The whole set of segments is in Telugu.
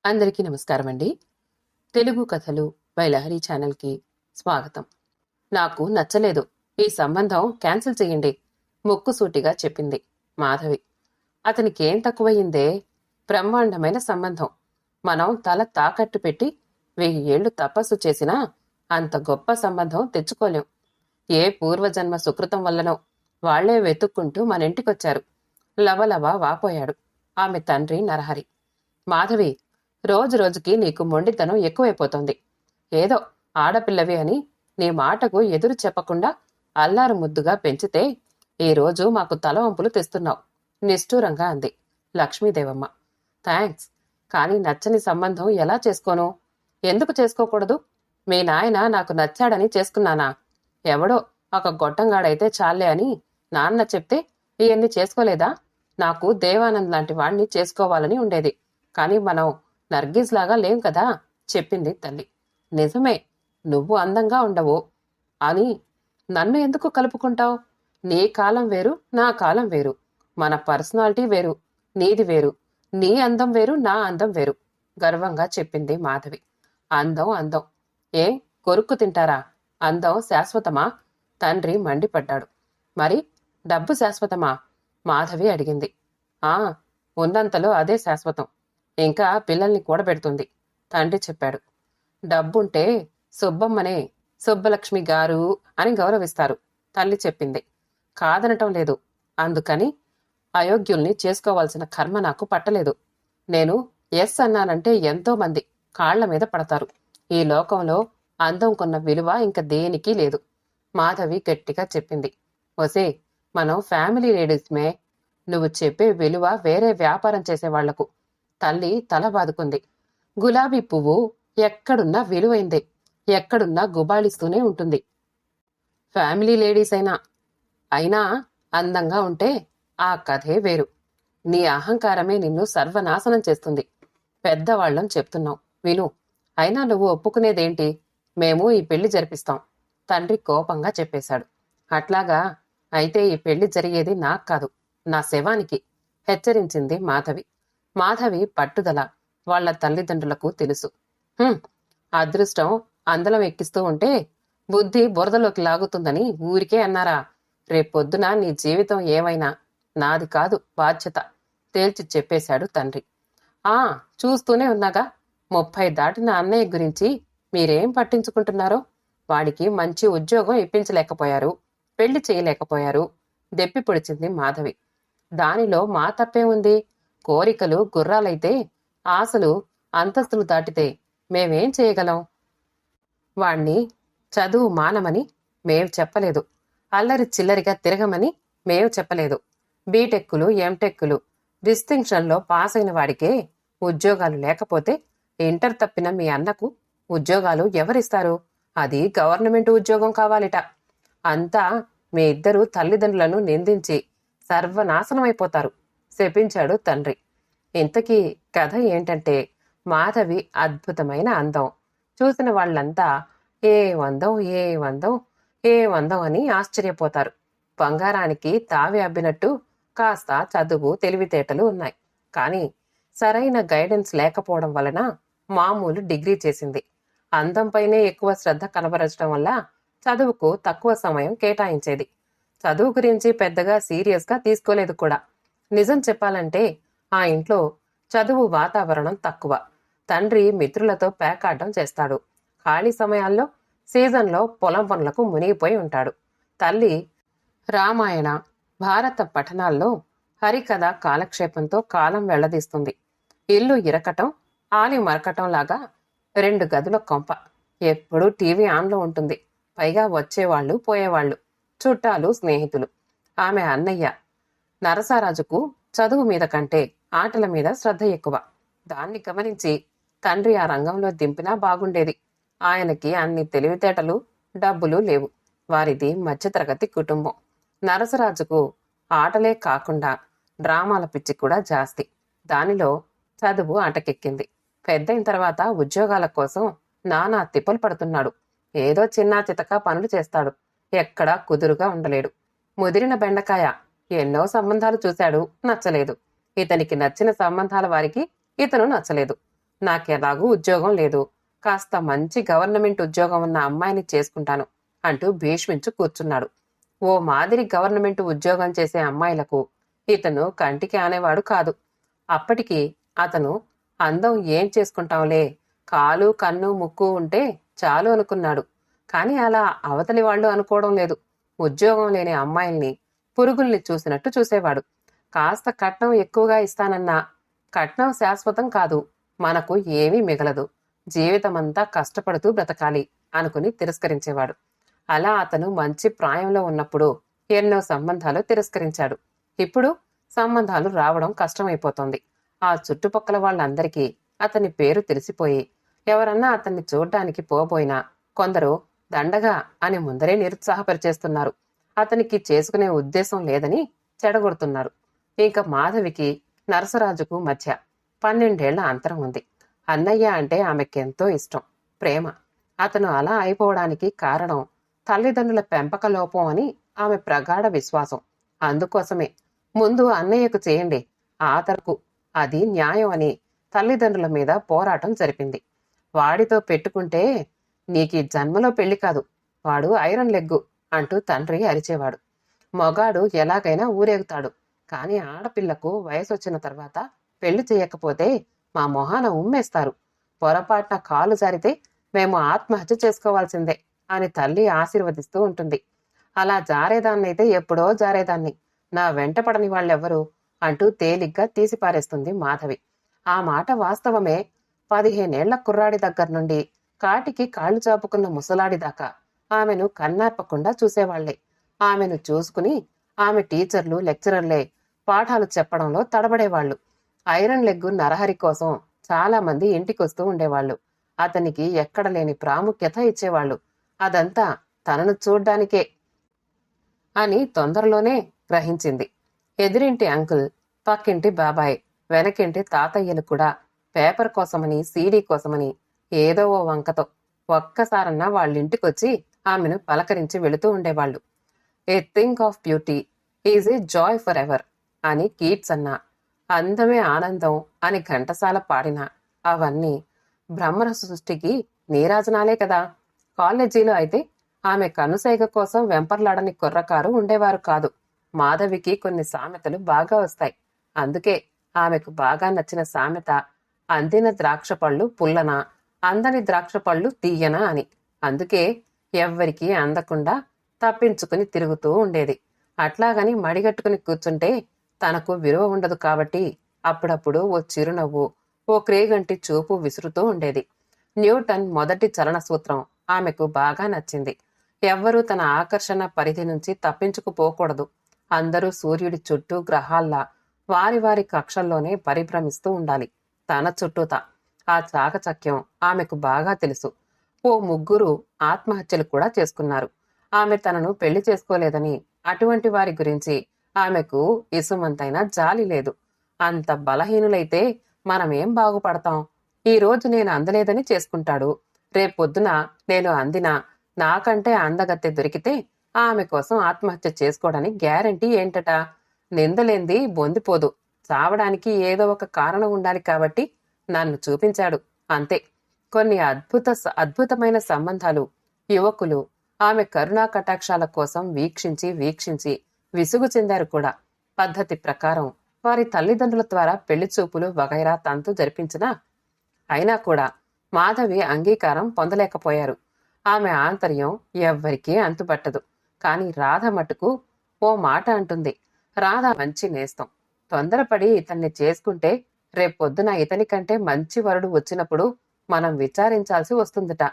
అందరికీ నమస్కారం అండి. తెలుగు కథలు బై లహరి ఛానల్కి స్వాగతం. నాకు నచ్చలేదు, ఈ సంబంధం క్యాన్సిల్ చెయ్యండి ముక్కుసూటిగా చెప్పింది మాధవి. అతనికేం తక్కువయిందే? బ్రహ్మాండమైన సంబంధం. మనం తల తాకట్టు పెట్టి 1000 ఏళ్లు తపస్సు చేసినా అంత గొప్ప సంబంధం తెచ్చుకోలేం. ఏ పూర్వజన్మ సుకృతం వల్లనో వాళ్లే వెతుక్కుంటూ మన ఇంటికొచ్చారు. లవలవ వాపోయాడు ఆమె తండ్రి నరహరి. మాధవి, రోజు రోజుకి నీకు మొండితనం ఎక్కువైపోతోంది. ఏదో ఆడపిల్లవి అని నీ మాటకు ఎదురు చెప్పకుండా అల్లారు ముద్దుగా పెంచితే ఈరోజు మాకు తలవంపులు తెస్తున్నావు నిష్ఠూరంగా అంది లక్ష్మీదేవమ్మ. థ్యాంక్స్, కానీ నచ్చని సంబంధం ఎలా చేసుకోను? ఎందుకు చేసుకోకూడదు? మీ నాయన నాకు నచ్చాడని చేసుకున్నానా? ఎవడో ఒక గొట్టంగాడైతే చాలే అని నాన్న చెప్తే ఇవన్నీ చేసుకోలేదా? నాకు దేవానంద్ లాంటి వాణ్ణి చేసుకోవాలని ఉండేది, కానీ మనం నర్గీస్ లాగా లేం కదా చెప్పింది తల్లి. నిజమే, నువ్వు అందంగా ఉండవు అని నన్ను ఎందుకు కలుపుకుంటావు? నీ కాలం వేరు, నా కాలం వేరు. మన పర్సనాలిటీ వేరు, నీది వేరు. నీ అందం వేరు, నా అందం వేరు గర్వంగా చెప్పింది మాధవి. అందం అందం ఏ కొరుక్కు తింటారా? అందం శాశ్వతమా? తండ్రి మండిపడ్డాడు. మరి డబ్బు శాశ్వతమా? మాధవి అడిగింది. ఉన్నంతలో అదే శాశ్వతం. ఇంకా పిల్లల్ని కూడబెడుతుంది తండ్రి చెప్పాడు. డబ్బుంటే సుబ్బమ్మనే సుబ్బలక్ష్మి గారు అని గౌరవిస్తారు తల్లి చెప్పింది. కాదనటం లేదు, అందుకని అయోగ్యుల్ని చేసుకోవాల్సిన కర్మ నాకు పట్టలేదు. నేను ఎస్ అన్నానంటే ఎంతో మంది కాళ్ల మీద పడతారు. ఈ లోకంలో అందం కొన్న విలువ ఇంక దేనికి లేదు మాధవి గట్టిగా చెప్పింది. ఒసే, మనం ఫ్యామిలీ లేడీస్మే. నువ్వు చెప్పే విలువ వేరే వ్యాపారం చేసేవాళ్లకు. తల్లి తల బాదుకుంది. గులాబీ పువ్వు ఎక్కడున్నా విలువైందే, ఎక్కడున్నా గుబాళిస్తూనే ఉంటుంది. ఫ్యామిలీ లేడీస్ అయినా అందంగా ఉంటే ఆ కథే వేరు. నీ అహంకారమే నిన్ను సర్వనాశనం చేస్తుంది. పెద్దవాళ్ళం చెప్తున్నావు విను. అయినా నువ్వు ఒప్పుకునేదేంటి? మేము ఈ పెళ్లి జరిపిస్తాం తండ్రి కోపంగా చెప్పేశాడు. అట్లాగా? అయితే ఈ పెళ్లి జరిగేది నాకు కాదు, నా శవానికి హెచ్చరించింది మాధవి. మాధవి పట్టుదల వాళ్ల తల్లిదండ్రులకు తెలుసు. అదృష్టం అందలం ఎక్కిస్తూ ఉంటే బుద్ధి బురదలోకి లాగుతుందని ఊరికే అన్నారా? రేపొద్దున నీ జీవితం ఏమైనా నాది కాదు బాధ్యత తేల్చి చెప్పేశాడు తండ్రి. చూస్తూనే ఉన్నాగా, 30 దాటిన అన్నయ్య గురించి మీరేం పట్టించుకుంటున్నారో? వాడికి మంచి ఉద్యోగం ఇప్పించలేకపోయారు, పెళ్లి చేయలేకపోయారు దెప్పి పొడిచింది మాధవి. దానిలో మా తప్పే ఉంది? కోరికలు గుర్రాలైతే ఆశలు అంతస్తులు దాటితే మేమేం చేయగలం? వాణ్ణి చదువు మానమని మేం చెప్పలేదు, అల్లరి చిల్లరిగా తిరగమని మేం చెప్పలేదు. బీటెక్కులు ఎంటెక్కులు డిస్టింక్షన్లో పాస్ అయిన వాడికే ఉద్యోగాలు లేకపోతే ఇంటర్ తప్పిన మీ అన్నకు ఉద్యోగాలు ఎవరిస్తారు? అది గవర్నమెంట్ ఉద్యోగం కావాలిట. అంతా మీ ఇద్దరు తల్లిదండ్రులను నిందించి సర్వనాశనమైపోతారు శపించాడు తండ్రి. ఇంతకీ కథ ఏంటంటే, మాధవి అద్భుతమైన అందం. చూసిన వాళ్ళంతా ఏ వందం ఏ వందం ఏ వందం అని ఆశ్చర్యపోతారు. బంగారానికి తావి అబ్బినట్టు కాస్త చదువు తెలివితేటలు ఉన్నాయి, కానీ సరైన గైడెన్స్ లేకపోవడం వలన మామూలు డిగ్రీ చేసింది. అందంపైనే ఎక్కువ శ్రద్ధ కనబరచడం వల్ల చదువుకు తక్కువ సమయం కేటాయించేది. చదువు గురించి పెద్దగా సీరియస్గా తీసుకోలేదు కూడా. నిజం చెప్పాలంటే ఆ ఇంట్లో చదువు వాతావరణం తక్కువ. తండ్రి మిత్రులతో పేకాటం చేస్తాడు. ఖాళీ సమయాల్లో సీజన్లో పొలం పనులకు మునిగిపోయి ఉంటాడు. తల్లి రామాయణ భారత పఠనాల్లో హరికథ కాలక్షేపంతో కాలం వెళ్లదీస్తుంది. ఇల్లు ఇరకటం ఆలి మరకటం లాగా 2 గదుల కొంప. ఎప్పుడూ టీవీ ఆన్లో ఉంటుంది. పైగా వచ్చేవాళ్లు పోయేవాళ్లు, చుట్టాలు స్నేహితులు. ఆమె అన్నయ్య నరసారాజుకు చదువు మీద కంటే ఆటల మీద శ్రద్ధ ఎక్కువ. దాన్ని గమనించి తండ్రి ఆ రంగంలో దింపినా బాగుండేది. ఆయనకి అన్ని తెలివితేటలు డబ్బులు లేవు. వారిది మధ్యతరగతి కుటుంబం. నరసరాజుకు ఆటలే కాకుండా డ్రామాల పిచ్చి కూడా జాస్తి. దానిలో చదువు ఆటకెక్కింది. పెద్దయిన తర్వాత ఉద్యోగాల కోసం నానా తిప్పలు పడుతున్నాడు. ఏదో చిన్నా చితక పనులు చేస్తాడు. ఎక్కడా కుదురుగా ఉండలేడు. ముదిరిన బెండకాయ. ఎన్నో సంబంధాలు చూశాడు, నచ్చలేదు. ఇతనికి నచ్చిన సంబంధాల వారికి ఇతను నచ్చలేదు. నాకెలాగూ ఉద్యోగం లేదు. కాస్త మంచి గవర్నమెంట్ ఉద్యోగం ఉన్న అమ్మాయిని చేసుకుంటాను అంటూ భీష్మించు కూర్చున్నాడు. ఓ మాదిరి గవర్నమెంట్ ఉద్యోగం చేసే అమ్మాయిలకు ఇతను కంటికి ఆనేవాడు కాదు. అప్పటికి అతను అందం ఏం చేసుకుంటాంలే, కాలు కన్ను ముక్కు ఉంటే చాలు అనుకున్నాడు. కాని అలా అవతలి వాళ్ళు అనుకోవడం లేదు. ఉద్యోగం లేని అమ్మాయిల్ని పురుగుల్ని చూసినట్టు చూసేవాడు. కాస్త కట్నం ఎక్కువగా ఇస్తానన్నా కట్నం శాశ్వతం కాదు, మనకు ఏమీ మిగలదు, జీవితమంతా కష్టపడుతూ బ్రతకాలి అనుకుని తిరస్కరించేవాడు. అలా అతను మంచి ప్రాయంలో ఉన్నప్పుడు ఎన్నో సంబంధాలు తిరస్కరించాడు. ఇప్పుడు సంబంధాలు రావడం కష్టమైపోతోంది. ఆ చుట్టుపక్కల వాళ్ళందరికీ అతని పేరు తెలిసిపోయి ఎవరన్నా అతన్ని చూడ్డానికి పోబోయినా కొందరు దండగా అని ముందరే నిరుత్సాహపరిచేస్తున్నారు. అతనికి చేసుకునే ఉద్దేశం లేదని చెడగొడుతున్నారు. ఇంకా మాధవికి నరసరాజుకు మధ్య 12 ఏళ్ల అంతరం ఉంది. అన్నయ్య అంటే ఆమెకెంతో ఇష్టం, ప్రేమ. అతను అలా అయిపోవడానికి కారణం తల్లిదండ్రుల పెంపక లోపం అని ఆమె ప్రగాఢ విశ్వాసం. అందుకోసమే ముందు అన్నయ్యకు చేయండి, ఆ తరకు అది న్యాయం అని తల్లిదండ్రుల మీద పోరాటం జరిపింది. వాడితో పెట్టుకుంటే నీకీ జన్మలో పెళ్లి కాదు, వాడు ఐరన్ లెగ్గు అంటూ తండ్రి అరిచేవాడు. మొగాడు ఎలాగైనా ఊరేగుతాడు, కాని ఆడపిల్లకు వయసొచ్చిన తర్వాత పెళ్లి చేయకపోతే మా మొహాన ఉమ్మేస్తారు. పొరపాటున కాలు జారితే మేము ఆత్మహత్య చేసుకోవాల్సిందే అని తల్లి ఆశీర్వదిస్తూ ఉంటుంది. అలా జారేదాన్నైతే ఎప్పుడో జారేదాన్ని, నా వెంట పడని వాళ్ళెవ్వరు అంటూ తేలిగ్గా తీసిపారేస్తుంది మాధవి. ఆ మాట వాస్తవమే. 15 ఏళ్ల కుర్రాడి దగ్గర్నుండి కాటికి కాళ్లు చాపుకున్న ముసలాడి దాకా ఆమెను కన్నార్పకుండా చూసేవాళ్లే. ఆమెను చూసుకుని ఆమె టీచర్లు లెక్చరర్లే పాఠాలు చెప్పడంలో తడబడేవాళ్లు. ఐరన్ లెగ్గు నరహరి కోసం చాలా మంది ఇంటికొస్తూ ఉండేవాళ్లు. అతనికి ఎక్కడ లేని ప్రాముఖ్యత ఇచ్చేవాళ్లు. అదంతా తనను చూడ్డానికే అని తొందరలోనే గ్రహించింది. ఎదురింటి అంకుల్, పక్కింటి బాబాయ్, వెనకింటి తాతయ్యలు కూడా పేపర్ కోసమని సీడీ కోసమని ఏదో ఓ వంకతో ఒక్కసారన్నా వాళ్ళింటికొచ్చి ఆమెను పలకరించి వెళుతూ ఉండేవాళ్లు. A thing of beauty is a Joy for ever అని కీట్స్ అన్నా, అందమే ఆనందం అని ఘంటసాల పాడినా అవన్నీ బ్రహ్మ సృష్టికి నీరాజనాలే కదా. కాలేజీలో అయితే ఆమె కనుసైగ కోసం వెంపర్లాడని కుర్రకారు ఉండేవారు కాదు. మాధవికి కొన్ని సామెతలు బాగా వస్తాయి. అందుకే ఆమెకు బాగా నచ్చిన సామెత అందిన ద్రాక్ష పళ్ళు పుల్లనా, అందని ద్రాక్ష పళ్ళు తీయనా అని. అందుకే ఎవ్వరికీ అందకుండా తప్పించుకుని తిరుగుతూ ఉండేది. అట్లాగని మడిగట్టుకుని కూర్చుంటే తనకు విలువ ఉండదు కాబట్టి అప్పుడప్పుడు ఓ చిరునవ్వు, ఓ క్రేగంటి చూపు విసురుతూ ఉండేది. న్యూటన్ మొదటి చలన సూత్రం ఆమెకు బాగా నచ్చింది. ఎవ్వరూ తన ఆకర్షణ పరిధి నుంచి తప్పించుకుపోకూడదు. అందరూ సూర్యుడి చుట్టూ గ్రహాల్లా వారి వారి కక్షల్లోనే పరిభ్రమిస్తూ ఉండాలి తన చుట్టూతా. ఆ చాకచక్యం ఆమెకు బాగా తెలుసు. ఓ ముగ్గురు ఆత్మహత్యలు కూడా చేసుకున్నారు. ఆమె తనను పెళ్లి చేసుకోలేదని అటువంటి వారి గురించి ఆమెకు ఇసుమంతైనా జాలి లేదు. అంత బలహీనులైతే మనమేం బాగుపడతాం? ఈ రోజు నేను అందలేదని చేసుకుంటాడు, రేపొద్దున నేను అందినా నాకంటే అందగత్తె దొరికితే ఆమె కోసం ఆత్మహత్య చేసుకోవడానికి గ్యారంటీ ఏంటట? నిందలేంది బొందిపోదు. చావడానికి ఏదో ఒక కారణం ఉండాలి కాబట్టి నన్ను చూపించాడు, అంతే. కొన్ని అద్భుతమైన సంబంధాలు యువకులు ఆమె కరుణా కటాక్షాల కోసం వీక్షించి వీక్షించి విసుగు చెందారు కూడా. పద్ధతి ప్రకారం వారి తల్లిదండ్రుల ద్వారా పెళ్లి చూపులు వగైరా తంతు జరిపించినా అయినా కూడా మాధవి అంగీకారం పొందలేకపోయారు. ఆమె ఆంతర్యం ఎవ్వరికీ అంతుపట్టదు. కాని రాధ మటుకు ఓ మాట అంటుంది. రాధ మంచి నేస్తం. తొందరపడి ఇతన్ని చేసుకుంటే రేపొద్దున ఇతని కంటే మంచి వరుడు వచ్చినప్పుడు మనం విచారించాల్సి వస్తుందట.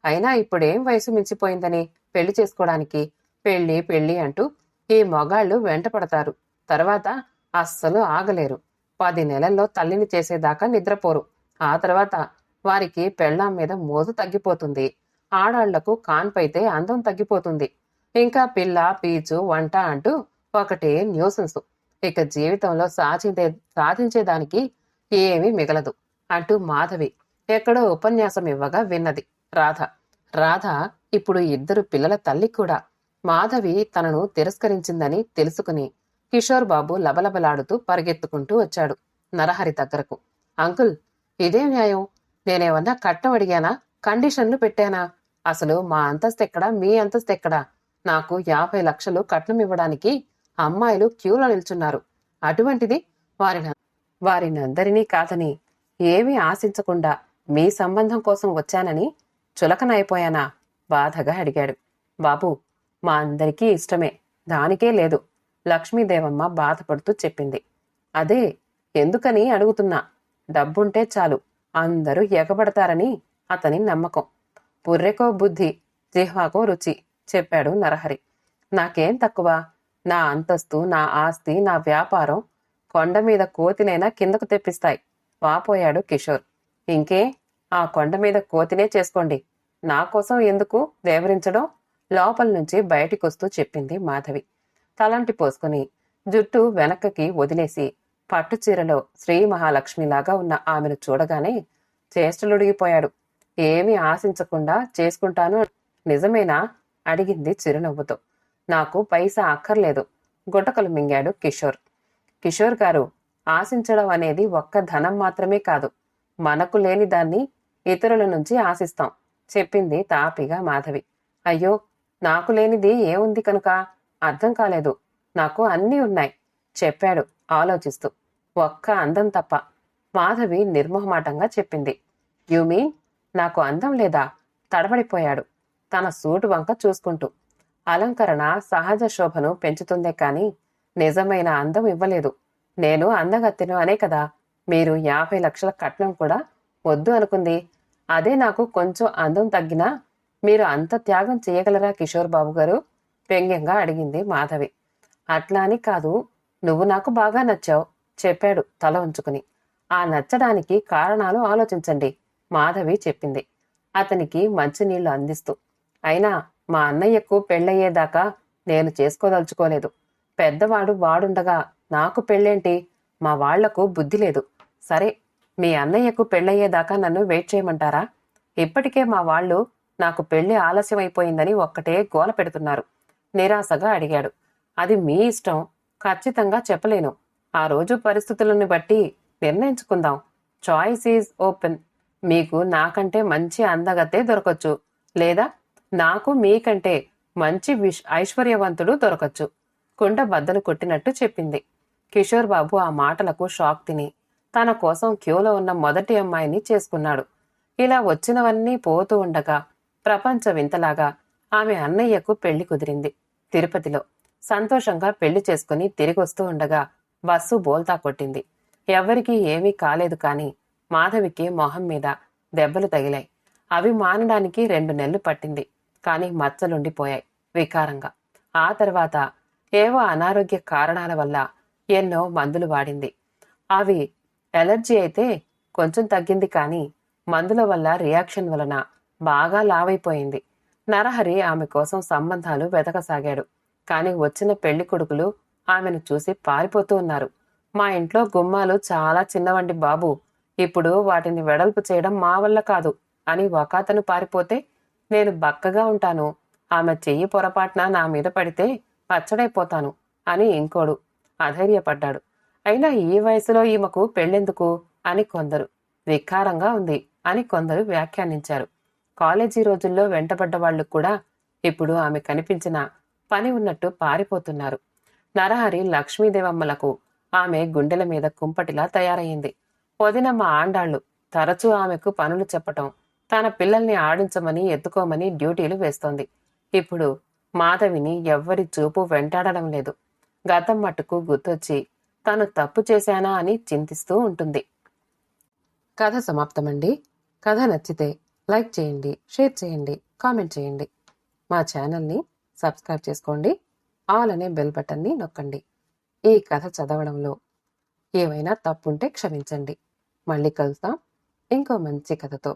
అయినా ఇప్పుడేం వయసు మించిపోయిందని పెళ్లి చేసుకోవడానికి? పెళ్లి పెళ్లి అంటూ ఈ మొగాళ్లు వెంట పడతారు. తర్వాత అస్సలు ఆగలేరు. 10 నెలల్లో తల్లిని చేసేదాకా నిద్రపోరు. ఆ తర్వాత వారికి పెళ్ళాం మీద మోజు తగ్గిపోతుంది. ఆడాళ్లకు కాన్పైతే అందం తగ్గిపోతుంది. ఇంకా పిల్ల పీచు వంట అంటూ ఒకటే న్యూసెన్స్. ఇక జీవితంలో సాధించేదానికి ఏమీ మిగలదు అంటూ మాధవి ఎక్కడో ఉపన్యాసం ఇవ్వగా విన్నది రాధ. రాధ ఇప్పుడు 2 పిల్లల తల్లి కూడా. మాధవి తనను తిరస్కరించిందని తెలుసుకుని కిషోర్ బాబు లబలబలాడుతూ పరిగెత్తుకుంటూ వచ్చాడు నరహరి దగ్గరకు. అంకుల్, ఇదేం న్యాయం? నేనేమన్నా కట్నం అడిగానా? కండిషన్లు పెట్టానా? అసలు మా అంతస్తెక్కడా? మీ అంతస్తెక్కడా? నాకు 50 లక్షలు కట్నం ఇవ్వడానికి అమ్మాయిలు క్యూలో నిల్చున్నారు. అటువంటిది వారినందరినీ కాదని ఏమీ ఆశించకుండా మీ సంబంధం కోసం వచ్చానని చులకనైపోయానా? బాధగా అడిగాడు. బాబూ, మా అందరికీ ఇష్టమే, దానికే లేదు, లక్ష్మీదేవమ్మ బాధపడుతూ చెప్పింది. అదే ఎందుకని అడుగుతున్నా. డబ్బుంటే చాలు అందరూ ఎగబడతారని అతని నమ్మకం. పుర్రెకో బుద్ధి, జిహ్వాకో రుచి, చెప్పాడు నరహరి. నాకేం తక్కువ? నా అంతస్తు, నా ఆస్తి, నా వ్యాపారం కొండ మీద కోతినైనా కిందకు తెప్పిస్తాయి, వాపోయాడు కిషోర్. ఇంకే, ఆ కొండ మీద కోతినే చేసుకోండి, నా కోసం ఎందుకు దేవరించడం? లోపల నుంచి బయటికొస్తూ చెప్పింది మాధవి. తలంటి పోసుకుని జుట్టు వెనక్కకి వదిలేసి పట్టుచీరలో శ్రీ మహాలక్ష్మిలాగా ఉన్న ఆమెను చూడగానే చేష్టలుడిగిపోయాడు. ఏమీ ఆశించకుండా చేసుకుంటాను. నిజమేనా? అడిగింది చిరునవ్వుతో. నాకు పైసా అక్కర్లేదు, గుటకలు మింగాడు కిషోర్. కిషోర్ గారు, ఆశించడం అనేది ఒక్క ధనం మాత్రమే కాదు, మనకు లేని దాన్ని ఇతరుల నుంచి ఆశిస్తాం, చెప్పింది తాపిగా మాధవి. అయ్యో, నాకు లేనిది ఏముంది కనుక? అర్థం కాలేదు. నాకు అన్నీ ఉన్నాయి, చెప్పాడు ఆలోచిస్తూ. ఒక్క అందం తప్ప, మాధవి నిర్మోహమాటంగా చెప్పింది. యు మీన్ నాకు అందం లేదా? తడబడిపోయాడు తన సూటు వంక చూసుకుంటూ. అలంకరణ సహజ శోభను పెంచుతుందే కాని నిజమైన అందం ఇవ్వలేదు. నేను అందగత్తెను అనే కదా మీరు 50 లక్షల కట్నం కూడా వద్దు అనుకుంది. అదే నాకు కొంచెం అందం తగ్గినా మీరు అంత త్యాగం చేయగలరా కిషోర్ బాబు గారు? వ్యంగ్యంగా అడిగింది మాధవి. అట్లా అని కాదు, నువ్వు నాకు బాగా నచ్చావు, చెప్పాడు తల ఉంచుకుని. ఆ నచ్చడానికి కారణాలు ఆలోచించండి, మాధవి చెప్పింది అతనికి మంచినీళ్లు అందిస్తూ. అయినా మా అన్నయ్యకు పెళ్ళయ్యేదాకా నేను చేసుకోదలుచుకోలేదు. పెద్దవాడు వాడుండగా నాకు పెళ్ళేంటి? మా వాళ్లకు బుద్ధి లేదు. సరే, మీ అన్నయ్యకు పెళ్ళయ్యేదాకా నన్ను వెయిట్ చేయమంటారా? ఇప్పటికే మా వాళ్ళు నాకు పెళ్లి ఆలస్యమైపోయిందని ఒక్కటే గోల పెడుతున్నారు, నిరాశగా అడిగాడు. అది మీ ఇష్టం, ఖచ్చితంగా చెప్పలేను. ఆ రోజు పరిస్థితులను బట్టి నిర్ణయించుకుందాం. Choice is open. మీకు నాకంటే మంచి అందగతే దొరకొచ్చు, లేదా నాకు మీకంటే మంచి ఐశ్వర్యవంతుడు దొరకచ్చు, కుండ బద్దలు కొట్టినట్టు చెప్పింది. కిషోర్ బాబు ఆ మాటలకు షాక్ తిని తన కోసం క్యూలో ఉన్న మొదటి అమ్మాయిని చేసుకున్నాడు. ఇలా వచ్చినవన్నీ పోతూ ఉండగా ప్రపంచ వింతలాగా ఆమె అన్నయ్యకు పెళ్లి కుదిరింది తిరుపతిలో. సంతోషంగా పెళ్లి చేసుకుని తిరిగొస్తూ ఉండగా బస్సు బోల్తా కొట్టింది. ఎవ్వరికీ ఏమీ కాలేదు, కాని మాధవికి మొహం మీద దెబ్బలు తగిలాయి. అవి మానడానికి 2 నెలలు పట్టింది, కాని మచ్చలుండిపోయాయి వికారంగా. ఆ తర్వాత ఏవో అనారోగ్య కారణాల వల్ల ఎన్నో మందులు వాడింది. అవి ఎలర్జీ అయితే కొంచెం తగ్గింది, కాని మందుల వల్ల రియాక్షన్ వలన బాగా లావైపోయింది. నరహరి ఆమె కోసం సంబంధాలు వెతకసాగాడు. కాని వచ్చిన పెళ్లి కొడుకులు ఆమెను చూసి పారిపోతూ ఉన్నారు. మా ఇంట్లో గుమ్మాలు చాలా చిన్నవండి బాబు, ఇప్పుడు వాటిని వెడల్పు చేయడం మా వల్ల కాదు అని ఒకతను పారిపోతే, నేను బక్కగా ఉంటాను, ఆమె చెయ్యి పొరపాటున నా మీద పడితే పచ్చడైపోతాను అని ఇంకోడు అధైర్యపడ్డాడు. అయినా ఈ వయసులో ఈమెకు పెళ్ళెందుకు అని కొందరు, వికారంగా ఉంది అని కొందరు వ్యాఖ్యానించారు. కాలేజీ రోజుల్లో వెంటబడ్డ వాళ్లు కూడా ఇప్పుడు ఆమె కనిపించిన పని ఉన్నట్టు పారిపోతున్నారు. నరహరి లక్ష్మీదేవమ్మలకు ఆమె గుండెల మీద కుంపటిలా తయారయ్యింది. వదినమ్మ ఆండాళ్లు తరచూ ఆమెకు పనులు చెప్పటం, తన పిల్లల్ని ఆడించమని ఎత్తుకోమని డ్యూటీలు వేస్తోంది. ఇప్పుడు మాధవిని ఎవ్వరి చూపు వెంటాడడం లేదు. గతం మట్టుకు గుర్తొచ్చి తను తప్పు చేశానా అని చింతిస్తూ ఉంటుంది. కథ సమాప్తమండి. కథ నచ్చితే లైక్ చేయండి, షేర్ చేయండి, కామెంట్ చేయండి. మా ఛానల్ని సబ్స్క్రైబ్ చేసుకోండి. ఆల్ అనే బెల్ బటన్ని నొక్కండి. ఈ కథ చదవడంలో ఏమైనా తప్పుంటే క్షమించండి. మళ్ళీ కలుస్తాం ఇంకో మంచి కథతో.